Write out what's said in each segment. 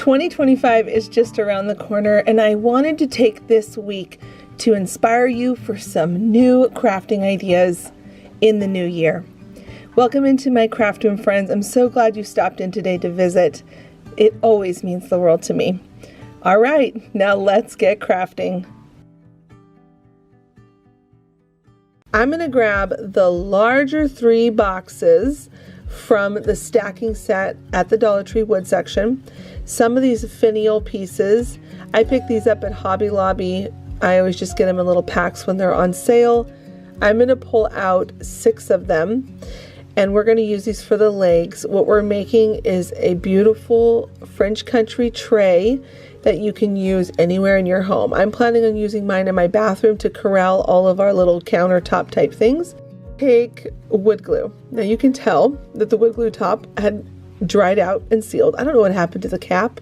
2025 is just around the corner, and I wanted to take this week to inspire you for some new crafting ideas in the new year. Welcome into my craft room, friends. I'm so glad you stopped in today to visit. It always means the world to me. All right, now let's get crafting. I'm going to grab the larger 3 boxes from the stacking set at the Dollar Tree wood section. Some of these finial pieces, I pick these up at Hobby Lobby. I always just get them in little packs when they're on sale. I'm going to pull out 6 of them, and we're going to use these for the legs. What we're making is a beautiful French country tray that you can use anywhere in your home. I'm planning on using mine in my bathroom to corral all of our little countertop type things. Take wood glue. Now you can tell that the wood glue top had dried out and sealed. I don't know what happened to the cap,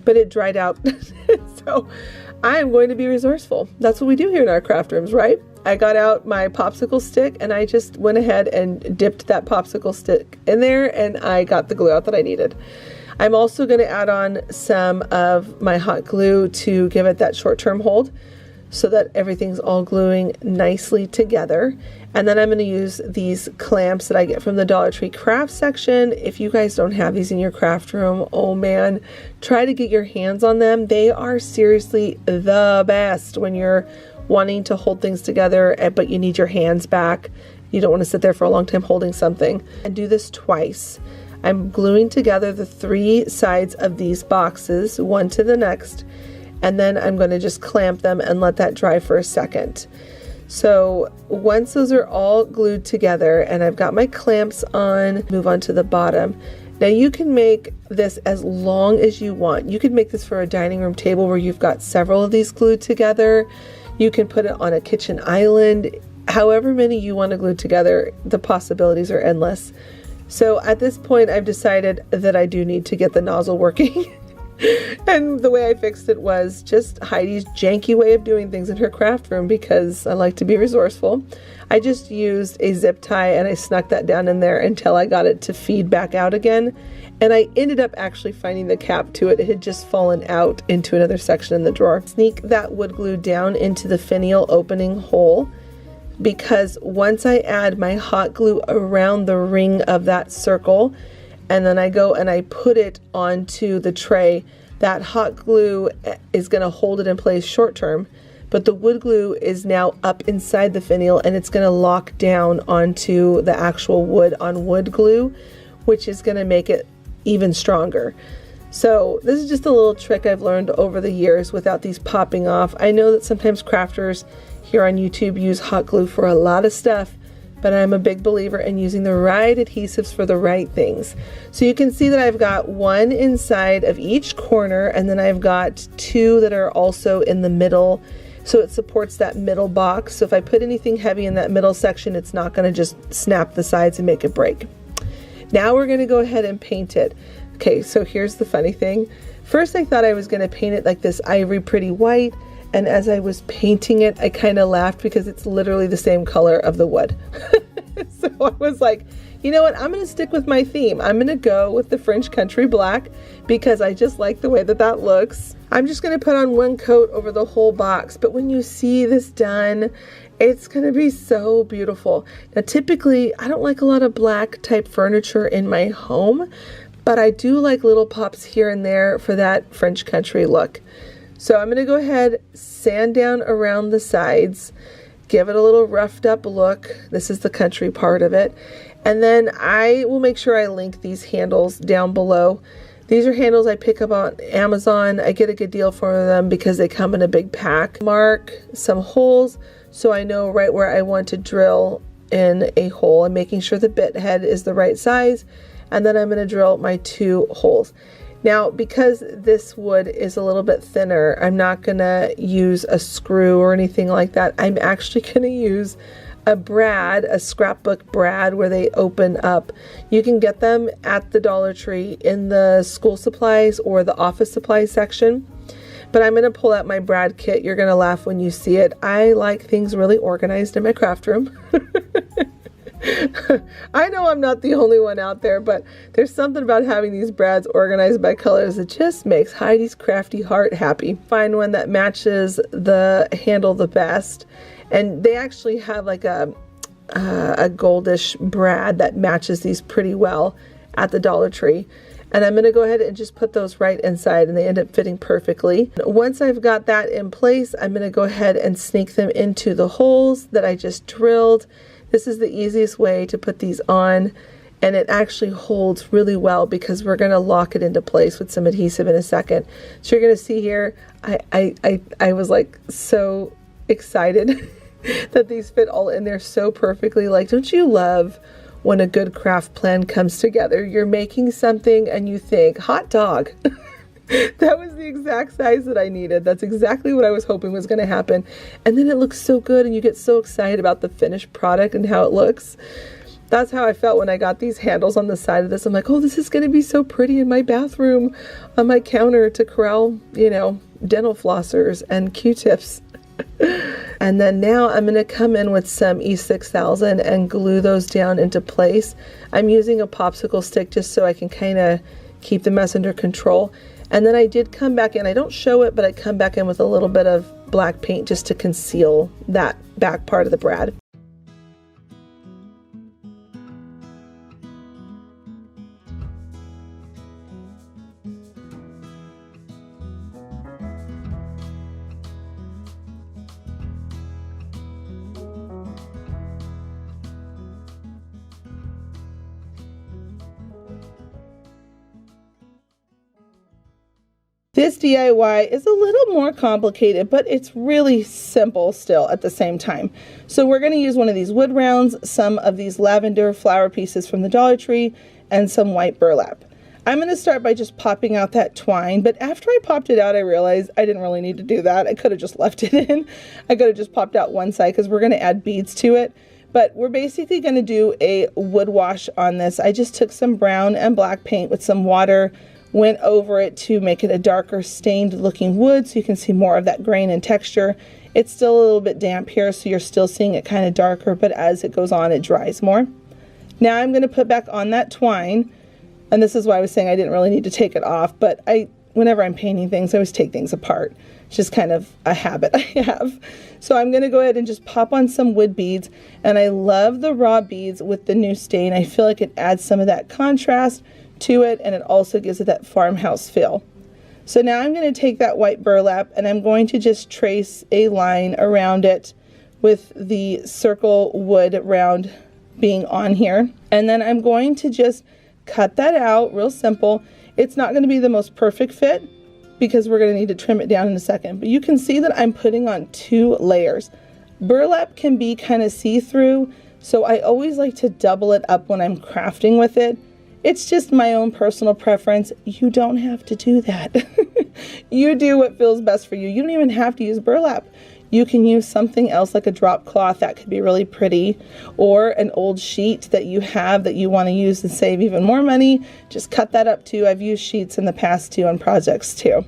but it dried out. So I'm going to be resourceful. That's what we do here in our craft rooms, right? I got out my popsicle stick and I just went ahead and dipped that popsicle stick in there, and I got the glue out that I needed. I'm also going to add on some of my hot glue to give it that short-term hold so that everything's all gluing nicely together. And then I'm going to use these clamps that I get from the Dollar Tree craft section. If you guys don't have these in your craft room, oh man, try to get your hands on them. They are seriously the best when you're wanting to hold things together, but you need your hands back. You don't want to sit there for a long time holding something. And do this twice. I'm gluing together the 3 sides of these boxes, one to the next, and then I'm going to just clamp them and let that dry for a second. So once those are all glued together and I've got my clamps on, move on to the bottom. Now you can make this as long as you want. You could make this for a dining room table where you've got several of these glued together. You can put it on a kitchen island. However many you want to glue together, the possibilities are endless. So at this point, I've decided that I do need to get the nozzle working. And the way I fixed it was just Heidi's janky way of doing things in her craft room, because I like to be resourceful. I just used a zip tie and I snuck that down in there until I got it to feed back out again. And I ended up actually finding the cap to it. It had just fallen out into another section in the drawer. Sneak that wood glue down into the finial opening hole, because once I add my hot glue around the ring of that circle, and then I go and I put it onto the tray, that hot glue is going to hold it in place short term, but the wood glue is now up inside the finial and it's going to lock down onto the actual wood on wood glue, which is going to make it even stronger. So this is just a little trick I've learned over the years without these popping off. I know that sometimes crafters here on YouTube use hot glue for a lot of stuff, but I'm a big believer in using the right adhesives for the right things. So you can see that I've got 1 inside of each corner, and then I've got 2 that are also in the middle, so it supports that middle box. So if I put anything heavy in that middle section, it's not going to just snap the sides and make it break. Now we're going to go ahead and paint it. Okay, so here's the funny thing. First I thought I was going to paint it like this ivory pretty white, and as I was painting it, I kind of laughed because it's literally the same color of the wood. So I was like, you know what, I'm going to stick with my theme. I'm going to go with the French country black because I just like the way that that looks. I'm just going to put on 1 coat over the whole box, but when you see this done, it's going to be so beautiful. Now typically, I don't like a lot of black type furniture in my home, but I do like little pops here and there for that French country look. So I'm going to go ahead, sand down around the sides, give it a little roughed up look. This is the country part of it. And then I will make sure I link these handles down below. These are handles I pick up on Amazon. I get a good deal for them because they come in a big pack. Mark some holes so I know right where I want to drill in a hole. I'm making sure the bit head is the right size. And then I'm going to drill my 2 holes. Now, because this wood is a little bit thinner, I'm not going to use a screw or anything like that. I'm actually going to use a brad, a scrapbook brad where they open up. You can get them at the Dollar Tree in the school supplies or the office supplies section. But I'm going to pull out my brad kit. You're going to laugh when you see it. I like things really organized in my craft room. I know I'm not the only one out there, but there's something about having these brads organized by colors that just makes Heidi's crafty heart happy. Find one that matches the handle the best, and they actually have like a goldish brad that matches these pretty well at the Dollar Tree. And I'm going to go ahead and just put those right inside, and they end up fitting perfectly. Once I've got that in place, I'm going to go ahead and sneak them into the holes that I just drilled. This is the easiest way to put these on, and it actually holds really well because we're going to lock it into place with some adhesive in a second. So you're going to see here, I was like so excited that these fit all in there so perfectly. Like, don't you love when a good craft plan comes together? You're making something and you think, hot dog. That was the exact size that I needed. That's exactly what I was hoping was going to happen. And then it looks so good and you get so excited about the finished product and how it looks. That's how I felt when I got these handles on the side of this. I'm like, oh, this is going to be so pretty in my bathroom on my counter to corral, you know, dental flossers and Q-tips. And then now I'm going to come in with some E6000 and glue those down into place. I'm using a popsicle stick just so I can kind of keep the mess under control. And then I did come back in, I don't show it, but I come back in with a little bit of black paint just to conceal that back part of the brad. This DIY is a little more complicated, but it's really simple still at the same time. So we're going to use one of these wood rounds, some of these lavender flower pieces from the Dollar Tree, and some white burlap. I'm going to start by just popping out that twine, but after I popped it out, I realized I didn't really need to do that. I could have just left it in. I could have just popped out one side because we're going to add beads to it. But we're basically going to do a wood wash on this. I just took some brown and black paint with some water, went over it to make it a darker stained looking wood so you can see more of that grain and texture. It's still a little bit damp here, so you're still seeing it kind of darker, but as it goes on, it dries more. Now I'm going to put back on that twine, and this is why I was saying I didn't really need to take it off, but whenever I'm painting things, I always take things apart. It's just kind of a habit I have. So I'm going to go ahead and just pop on some wood beads, and I love the raw beads with the new stain. I feel like it adds some of that contrast to it, and it also gives it that farmhouse feel. So now I'm going to take that white burlap and I'm going to just trace a line around it with the circle wood round being on here, and then I'm going to just cut that out real simple. It's not going to be the most perfect fit because we're going to need to trim it down in a second, but you can see that I'm putting on 2 layers. Burlap can be kind of see-through, so I always like to double it up when I'm crafting with it. It's just my own personal preference. You don't have to do that. You do what feels best for you. You don't even have to use burlap. You can use something else like a drop cloth that could be really pretty, or an old sheet that you have that you want to use and save even more money. Just cut that up too. I've used sheets in the past too on projects too.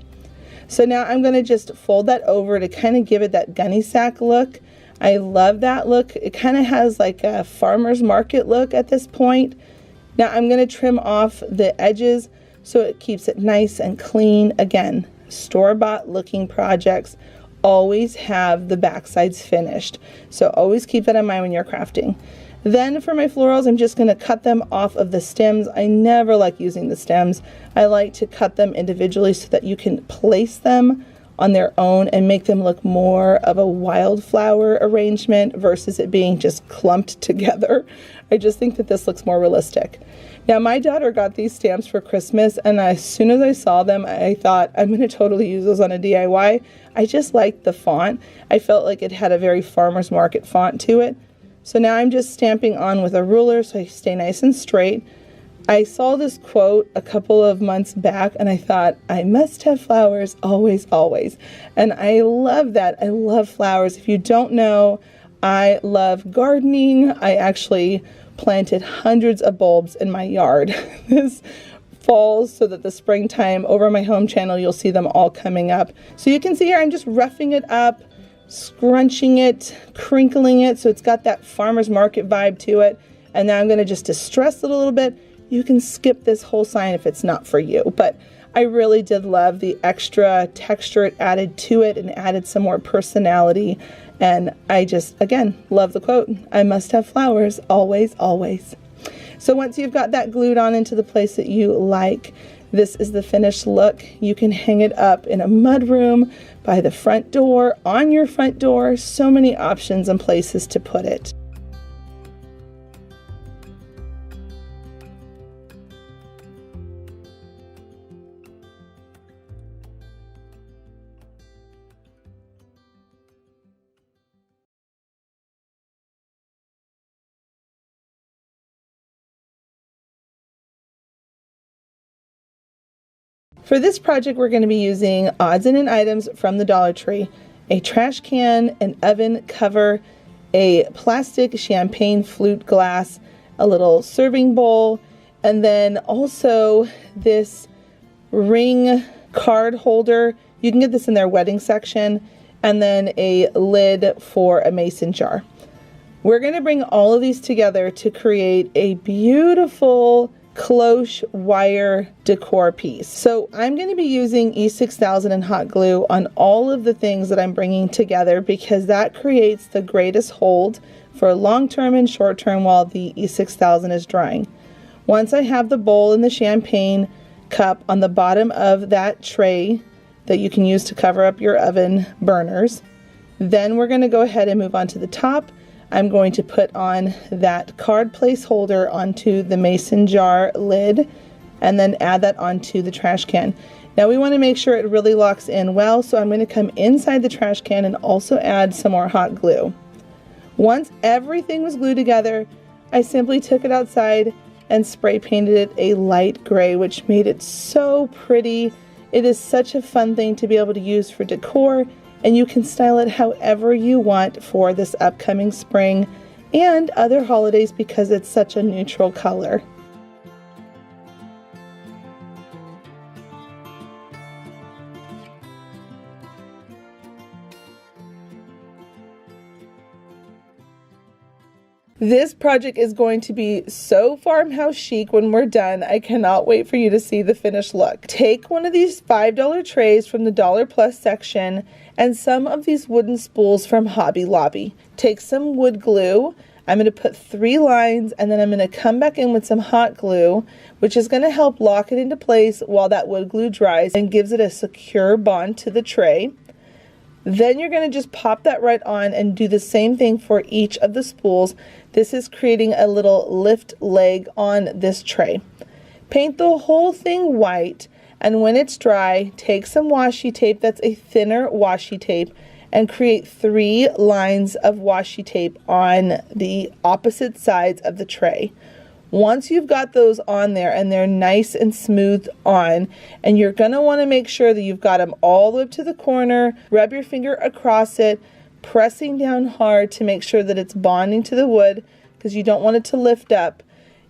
So now I'm going to just fold that over to kind of give it that gunny sack look. I love that look. It kind of has like a farmer's market look at this point. Now I'm going to trim off the edges so it keeps it nice and clean. Again, store-bought looking projects always have the back sides finished. So always keep that in mind when you're crafting. Then for my florals, I'm just going to cut them off of the stems. I never like using the stems. I like to cut them individually so that you can place them on their own and make them look more of a wildflower arrangement versus it being just clumped together. I just think that this looks more realistic. Now my daughter got these stamps for Christmas, and as soon as I saw them, I thought I'm going to totally use those on a DIY. I just liked the font. I felt like it had a very farmer's market font to it. So now I'm just stamping on with a ruler so I stay nice and straight. I saw this quote a couple of months back and I thought, I must have flowers always, always. And I love that. I love flowers. If you don't know, I love gardening. I actually planted hundreds of bulbs in my yard this fall so that the springtime over my home channel, you'll see them all coming up. So you can see here, I'm just roughing it up, scrunching it, crinkling it so it's got that farmer's market vibe to it. And now I'm going to just distress it a little bit. You can skip this whole sign if it's not for you, but I really did love the extra texture it added to it and added some more personality. And I just, again, love the quote, I must have flowers, always, always. So once you've got that glued on into the place that you like, this is the finished look. You can hang it up in a mudroom, by the front door, on your front door, so many options and places to put it. For this project, we're going to be using odds and end items from the Dollar Tree, a trash can, an oven cover, a plastic champagne flute glass, a little serving bowl, and then also this ring card holder. You can get this in their wedding section, and then a lid for a mason jar. We're going to bring all of these together to create a beautiful cloche wire decor piece. So I'm going to be using E6000 and hot glue on all of the things that I'm bringing together because that creates the greatest hold for long-term and short-term while the E6000 is drying. Once I have the bowl and the champagne cup on the bottom of that tray that you can use to cover up your oven burners, then we're going to go ahead and move on to the top. I'm going to put on that card placeholder onto the mason jar lid and then add that onto the trash can. Now we want to make sure it really locks in well, so I'm going to come inside the trash can and also add some more hot glue. Once everything was glued together, I simply took it outside and spray painted it a light gray, which made it so pretty. It is such a fun thing to be able to use for decor, and you can style it however you want for this upcoming spring and other holidays because it's such a neutral color. This project is going to be so farmhouse chic when we're done. I cannot wait for you to see the finished look. Take one of these $5 trays from the Dollar Plus section and some of these wooden spools from Hobby Lobby. Take some wood glue. I'm going to put 3 lines and then I'm going to come back in with some hot glue, which is going to help lock it into place while that wood glue dries and gives it a secure bond to the tray. Then you're going to just pop that right on and do the same thing for each of the spools. This is creating a little lift leg on this tray. Paint the whole thing white, and when it's dry, take some washi tape that's a thinner washi tape and create 3 lines of washi tape on the opposite sides of the tray. Once you've got those on there and they're nice and smooth on, and you're going to want to make sure that you've got them all the way up to the corner, rub your finger across it, pressing down hard to make sure that it's bonding to the wood because you don't want it to lift up.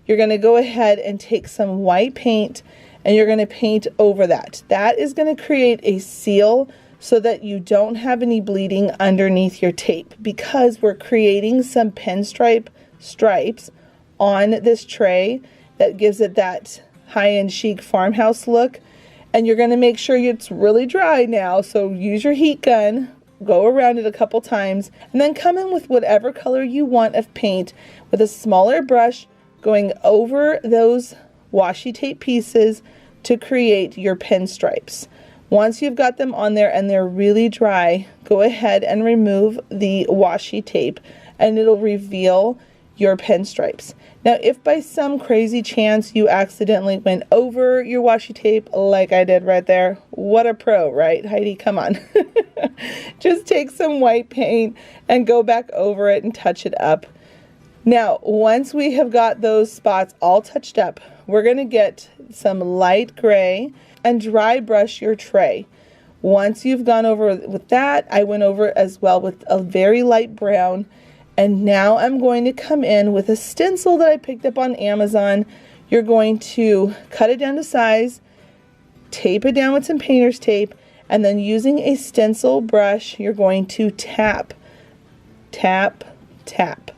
You're going to go ahead and take some white paint and you're going to paint over that. That is going to create a seal so that you don't have any bleeding underneath your tape because we're creating some pinstripe stripes on this tray that gives it that high-end chic farmhouse look. And you're going to make sure it's really dry now, so use your heat gun, go around it a couple times, and then come in with whatever color you want of paint with a smaller brush going over those washi tape pieces to create your pinstripes. Once you've got them on there and they're really dry, go ahead and remove the washi tape and it'll reveal your pinstripes. Now, if by some crazy chance you accidentally went over your washi tape like I did right there, what a pro, right, Heidi? Come on. Just take some white paint and go back over it and touch it up. Now, once we have got those spots all touched up, we're going to get some light gray and dry brush your tray. Once you've gone over with that, I went over as well with a very light brown. And now I'm going to come in with a stencil that I picked up on Amazon. You're going to cut it down to size, tape it down with some painter's tape, and then using a stencil brush, you're going to tap, tap, tap.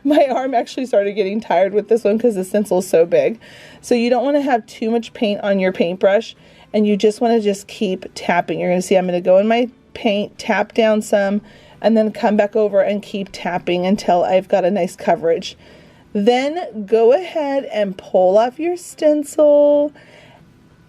My arm actually started getting tired with this one because the stencil is so big. So you don't want to have too much paint on your paintbrush, and you just want to just keep tapping. You're going to see I'm going to go in my paint, tap down some, and then come back over and keep tapping until I've got a nice coverage. Then go ahead and pull off your stencil.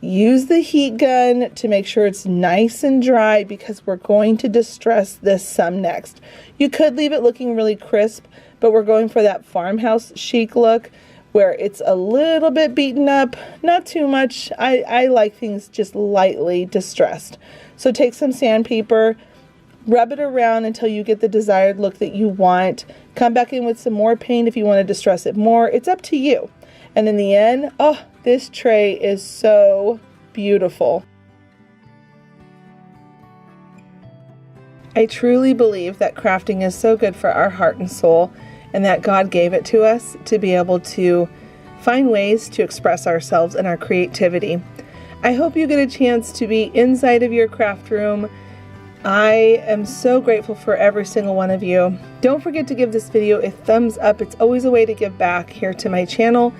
Use the heat gun to make sure it's nice and dry because we're going to distress this some next. You could leave it looking really crisp, but we're going for that farmhouse chic look where it's a little bit beaten up, not too much. I like things just lightly distressed. So take some sandpaper, rub it around until you get the desired look that you want. Come back in with some more paint if you want to distress it more. It's up to you. And in the end, oh, this tray is so beautiful. I truly believe that crafting is so good for our heart and soul, and that God gave it to us to be able to find ways to express ourselves and our creativity. I hope you get a chance to be inside of your craft room. I am so grateful for every single one of you. Don't forget to give this video a thumbs up. It's always a way to give back here to my channel.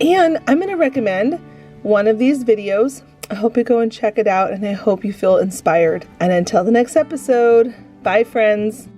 And I'm going to recommend one of these videos. I hope you go and check it out, and I hope you feel inspired. And until the next episode, bye friends.